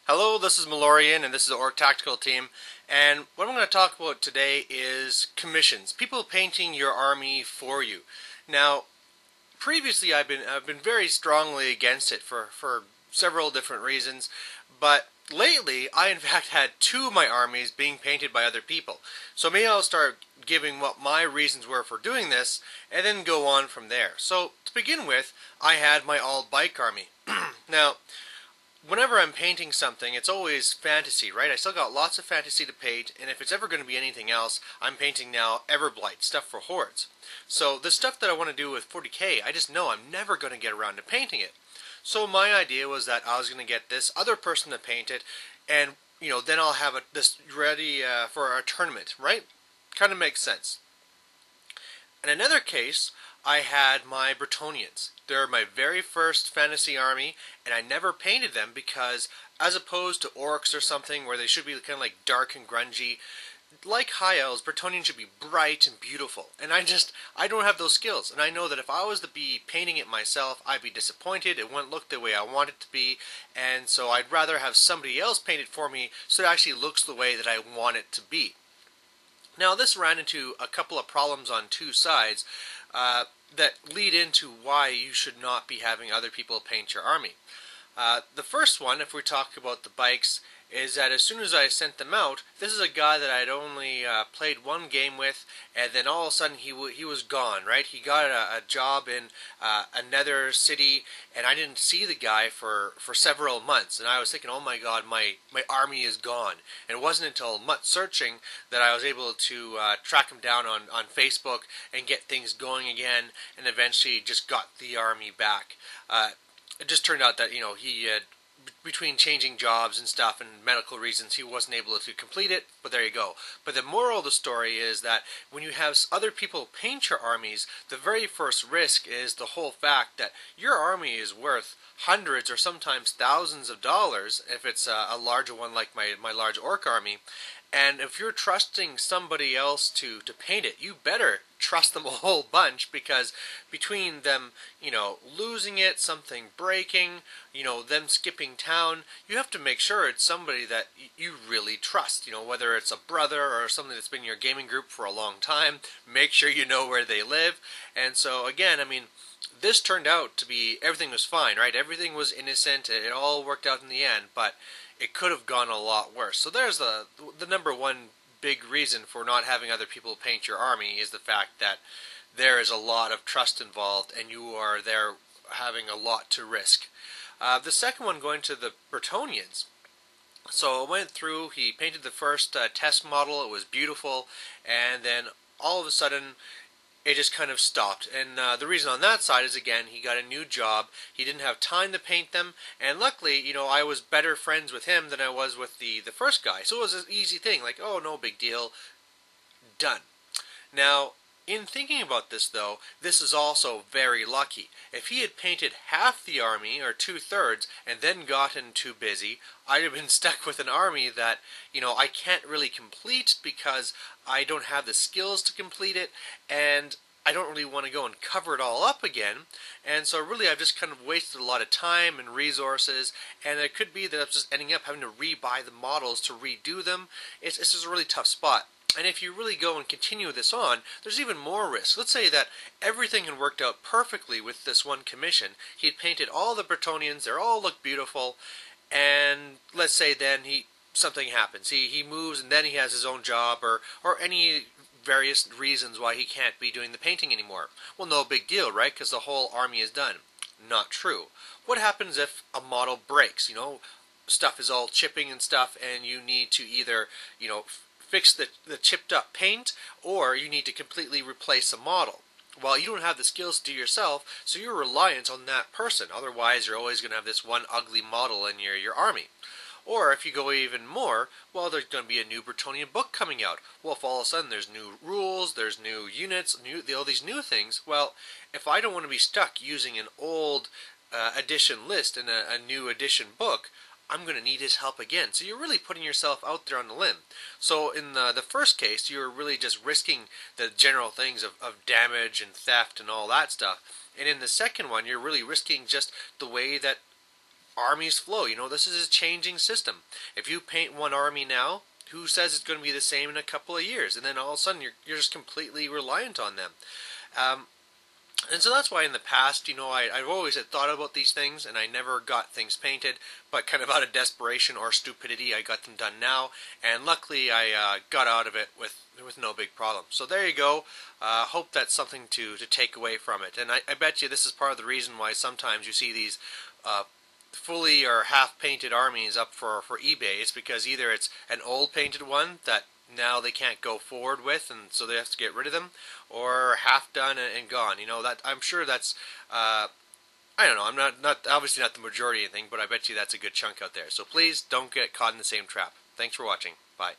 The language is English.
Hello, this is Malorian, and this is the Orc Tactical Team. And what I'm going to talk about today is commissions. People painting your army for you. Now, previously I've been very strongly against it for several different reasons, but lately I in fact had two of my armies being painted by other people. So maybe I'll start giving what my reasons were for doing this, and then go on from there. So to begin with, I had my all-bike army. Now, whenever I'm painting something, it's always fantasy, right? I still got lots of fantasy to paint, and if it's ever going to be anything else, I'm painting now Everblight, stuff for hordes. So the stuff that I want to do with 40k, I just know I'm never going to get around to painting it. So my idea was that I was going to get this other person to paint it, and then I'll have this ready for a tournament, right? Kind of makes sense. In another case, I had my Bretonnians. They're my very first fantasy army, and I never painted them because, as opposed to orcs or something where they should be kind of like dark and grungy, like high elves, Bretonnians should be bright and beautiful. And I don't have those skills. And I know that if I was to be painting it myself, I'd be disappointed. It wouldn't look the way I want it to be. And so I'd rather have somebody else paint it for me so it actually looks the way that I want it to be. Now, this ran into a couple of problems on two sides that lead into why you should not be having other people paint your army. The first one, if we talk about the bikes, is that as soon as I sent them out, this is a guy that I'd only played one game with, and then all of a sudden he was gone, right? He got a job in another city, and I didn't see the guy for several months, and I was thinking, oh my god, my army is gone. And it wasn't until much searching that I was able to track him down on Facebook and get things going again, and eventually just got the army back. It just turned out that, he had, between changing jobs and stuff and medical reasons, he wasn't able to complete it, but there you go. But the moral of the story is that when you have other people paint your armies, the very first risk is the whole fact that your army is worth hundreds or sometimes thousands of dollars if it's a larger one like my large orc army. And if you're trusting somebody else to paint it, you better trust them a whole bunch, because between them, losing it, something breaking, them skipping town, you have to make sure it's somebody that you really trust, whether it's a brother or somebody that's been in your gaming group for a long time. Make sure you know where they live. And so again, this turned out to be, everything was fine, right? Everything was innocent, it all worked out in the end, but it could have gone a lot worse. So there's the number one big reason for not having other people paint your army, is the fact that there is a lot of trust involved and you are there having a lot to risk. The second one, going to the Bretonnians. So I went through, he painted the first test model, it was beautiful, and then all of a sudden it just kind of stopped. And the reason on that side is, again, he got a new job, he didn't have time to paint them, and luckily, I was better friends with him than I was with the first guy. So it was an easy thing, like, oh, no big deal, done. Now, in thinking about this, though, this is also very lucky. If he had painted half the army, or 2/3, and then gotten too busy, I'd have been stuck with an army that, I can't really complete because I don't have the skills to complete it, and I don't really want to go and cover it all up again. And so really I've just kind of wasted a lot of time and resources, and it could be that I'm just ending up having to rebuy the models to redo them. It's just a really tough spot. And if you really go and continue this on, there's even more risk. Let's say that everything had worked out perfectly with this one commission. He had painted all the Bretonnians, they all look beautiful, and let's say then something happens. He moves, and then he has his own job, or any various reasons why he can't be doing the painting anymore. Well, no big deal, right? Because the whole army is done. Not true. What happens if a model breaks? Stuff is all chipping and stuff, and you need to either, fix the chipped up paint, or you need to completely replace a model. Well, you don't have the skills to do yourself, so you're reliant on that person. Otherwise, you're always going to have this one ugly model in your army. Or if you go even more, well, there's going to be a new Bretonnian book coming out. Well, if all of a sudden there's new rules, there's new units, all these new things, well, if I don't want to be stuck using an old edition list and a new edition book, I'm going to need his help again. So you're really putting yourself out there on the limb. So in the first case, you're really just risking the general things of damage and theft and all that stuff. And in the second one, you're really risking just the way that armies flow. You know, this is a changing system. If you paint one army now, who says it's going to be the same in a couple of years? And then all of a sudden you're just completely reliant on them. And so that's why in the past, you know, I've always had thought about these things, and I never got things painted, but kind of out of desperation or stupidity, I got them done now, and luckily I got out of it with no big problem. So there you go. Hope that's something to take away from it. And I bet you this is part of the reason why sometimes you see these fully or half-painted armies up for eBay. It's because either it's an old painted one that now they can't go forward with, and so they have to get rid of them, or half done and gone. You know, that I'm sure that's I don't know. I'm not obviously not the majority of anything, but I bet you that's a good chunk out there. So please don't get caught in the same trap. Thanks for watching. Bye.